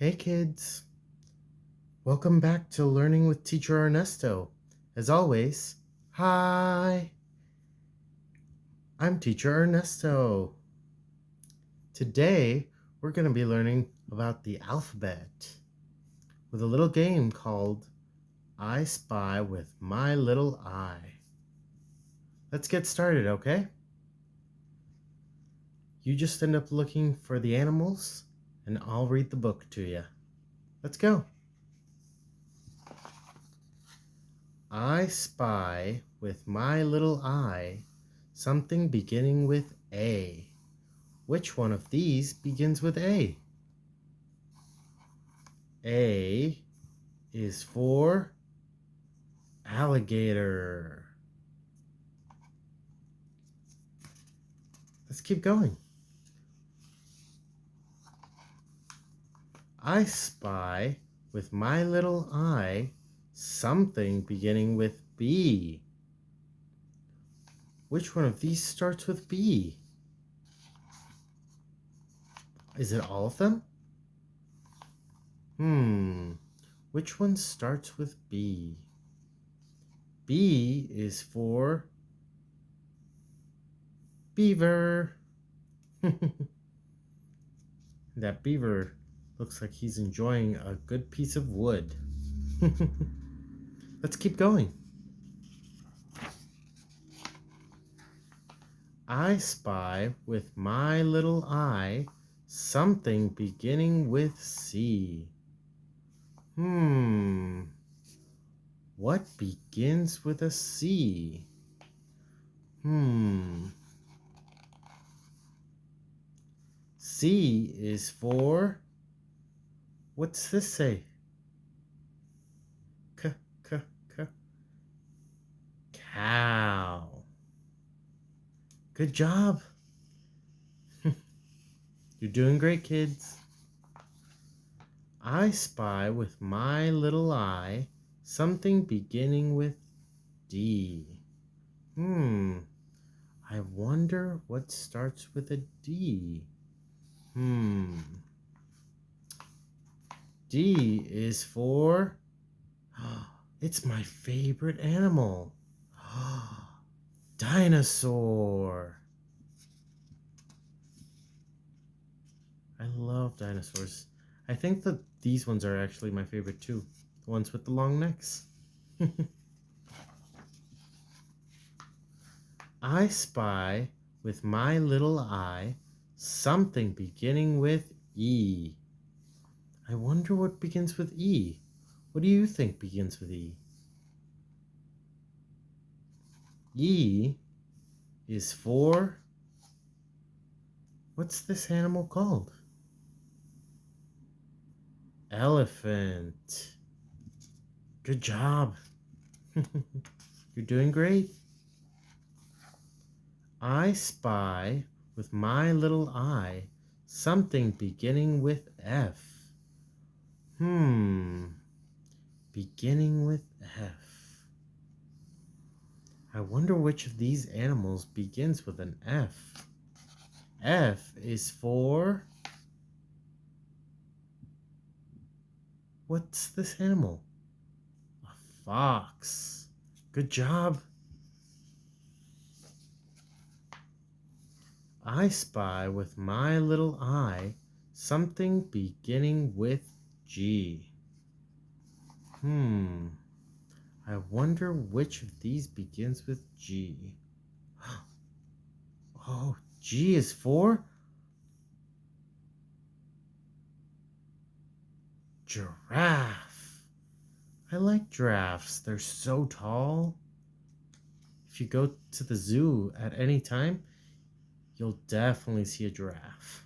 Hey kids, welcome back to Learning with Teacher Ernesto. As always, hi, I'm Teacher Ernesto. Today we're going to be learning about the alphabet with a little game called I Spy with My Little Eye. Let's get started, okay? You just end up looking for the animals and I'll read the book to you. Let's go. I spy with my little eye something beginning with A. Which one of these begins with A? A is for alligator. Let's keep going. I spy with my little eye something beginning with B. Which one of these starts with B? Is it all of them? Which one starts with B? B is for beaver. That beaver looks like he's enjoying a good piece of wood. Let's keep going. I spy with my little eye something beginning with C. What begins with a C? C is for, what's this say? K, k, k. Cow. Good job. You're doing great, kids. I spy with my little eye something beginning with D. I wonder what starts with a D. D is for, it's my favorite animal. Dinosaur. I love dinosaurs. I think that these ones are actually my favorite too. The ones with the long necks. I spy with my little eye something beginning with E. I wonder what begins with E. What do you think begins with E? E is for, what's this animal called? Elephant. Good job. You're doing great. I spy with my little eye something beginning with F. Beginning with F. I wonder which of these animals begins with an F. F is for, what's this animal? A fox. Good job. I spy with my little eye something beginning with G. I wonder which of these begins with G. Oh, G is for giraffe. I like giraffes. They're so tall. If you go to the zoo at any time, you'll definitely see a giraffe.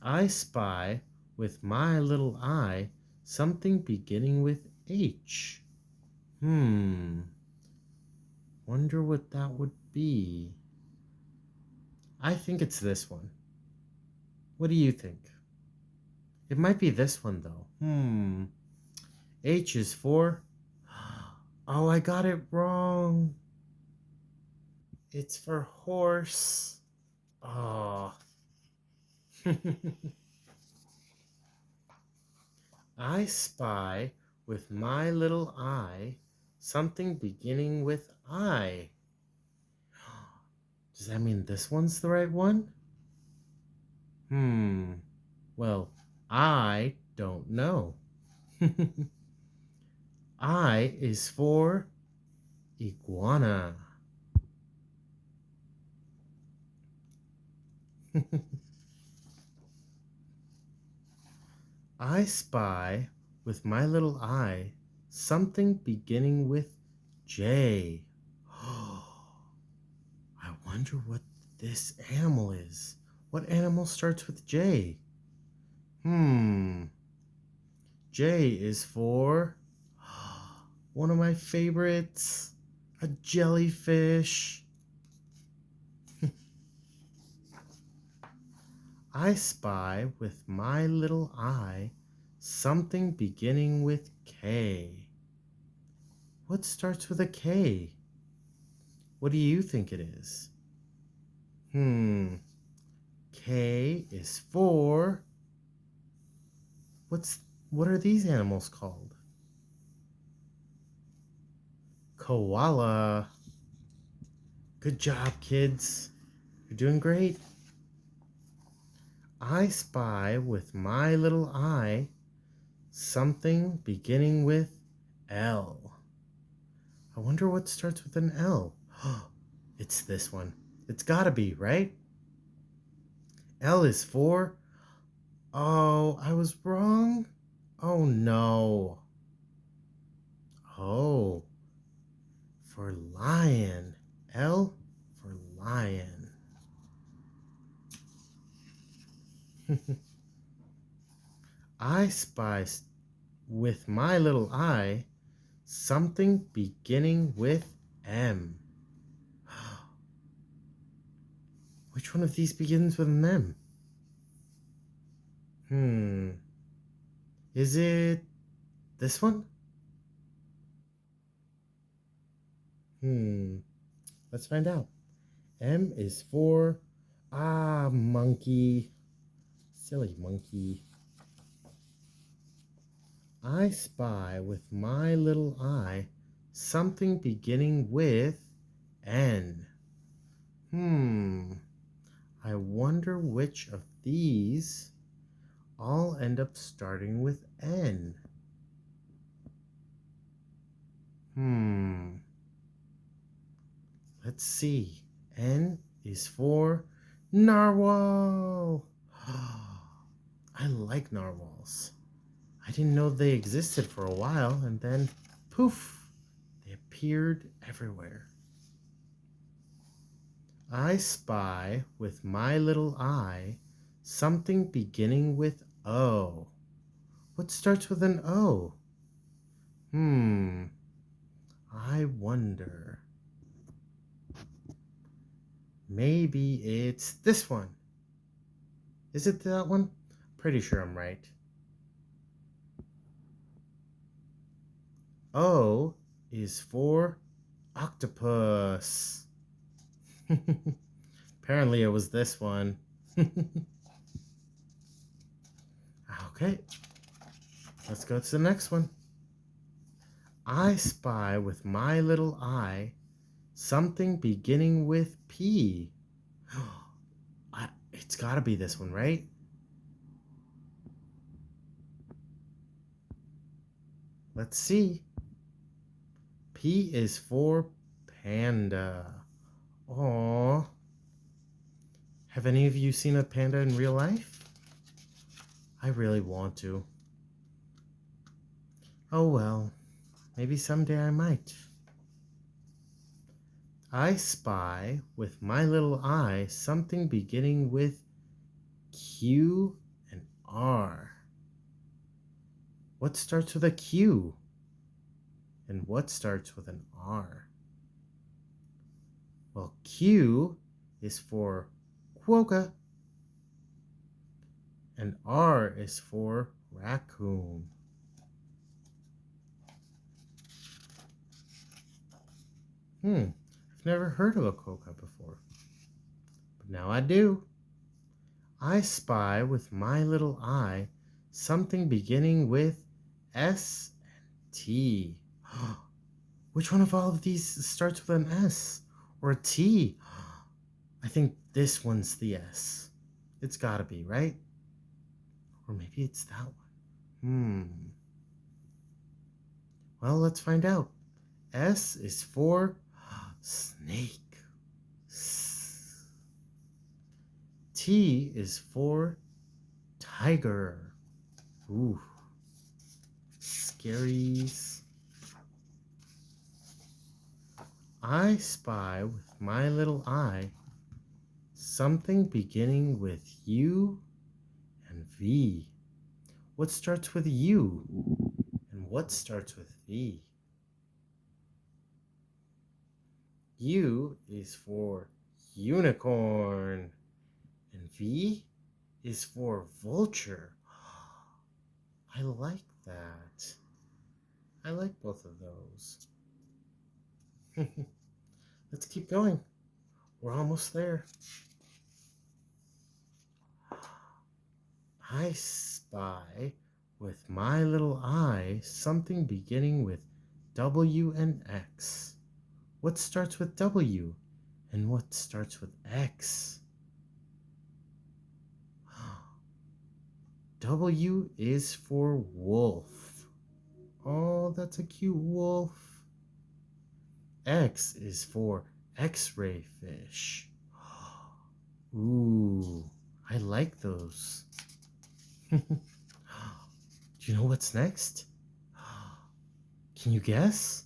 I spy with my little eye something beginning with H. Wonder what that would be. I think it's this one. What do you think? It might be this one though. H is for, oh, I got it wrong. It's for horse. Oh. I spy with my little eye something beginning with I. Does that mean this one's the right one? Hmm. Well, I don't know. I is for iguana. I spy with my little eye something beginning with J. I wonder what this animal is. What animal starts with J? Hmm. J is for one of my favorites, a jellyfish. I spy with my little eye something beginning with K. What starts with a K? What do you think it is? Hmm. K is for what are these animals called? Koala. Good job, kids. You're doing great. I spy with my little eye something beginning with L. I wonder what starts with an L. It's this one. It's gotta be, right? L is for. Oh, I was wrong. Oh no. Oh, for lion. L for lion. I spy with my little eye something beginning with M. Which one of these begins with an M? Hmm. Is it this one? Hmm. Let's find out. M is for. Monkey. Silly monkey. I spy with my little eye something beginning with N. I wonder which of these all end up starting with N. Hmm. Let's see. N is for narwhal. I like narwhals. I didn't know they existed for a while, and then poof, they appeared everywhere. I spy with my little eye something beginning with O. What starts with an O? I wonder. Maybe it's this one. Is it that one? Pretty sure I'm right. O is for octopus. Apparently it was this one. Okay, let's go to the next one. I spy with my little eye something beginning with P. It's gotta be this one, right? Let's see. P is for panda. Aww. Have any of you seen a panda in real life? I really want to. Oh well, maybe someday I might. I spy with my little eye something beginning with Q and R. What starts with a Q? And what starts with an R? Well, Q is for quokka, and R is for raccoon. I've never heard of a quokka before, but now I do. I spy with my little eye something beginning with S and T. Which one of all of these starts with an S or a T? I think this one's the S. It's gotta be, right? Or maybe it's that one. Well, let's find out. S is for snake. T is for tiger. Ooh, scaries. I spy with my little eye something beginning with U and V. What starts with U? And what starts with V? U is for unicorn. And V is for vulture. I like that. I like both of those. Let's keep going. We're almost there. I spy with my little eye something beginning with W and X. What starts with W? And what starts with X? W is for wolf. Oh, that's a cute wolf. X is for X-ray fish. Ooh, I like those. Do you know what's next? Can you guess?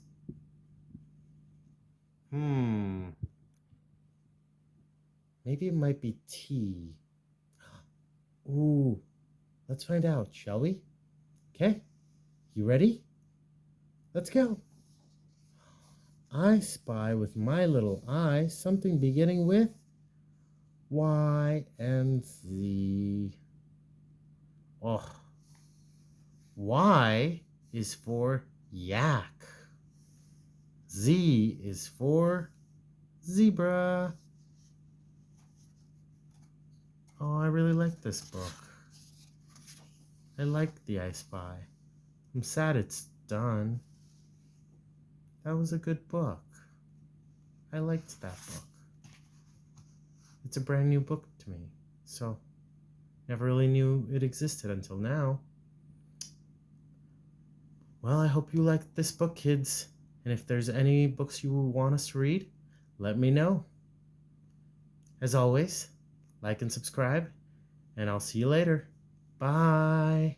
Maybe it might be T. Ooh, let's find out, shall we? Okay, you ready? Let's go. I spy with my little eye something beginning with Y and Z. Oh, Y is for yak. Z is for zebra. Oh, I really like this book. I like the I Spy. I'm sad it's done. That was a good book. I liked that book. It's a brand new book to me, so never really knew it existed until now. Well, I hope you liked this book, kids. And if there's any books you want us to read, let me know. As always, like and subscribe, and I'll see you later. Bye.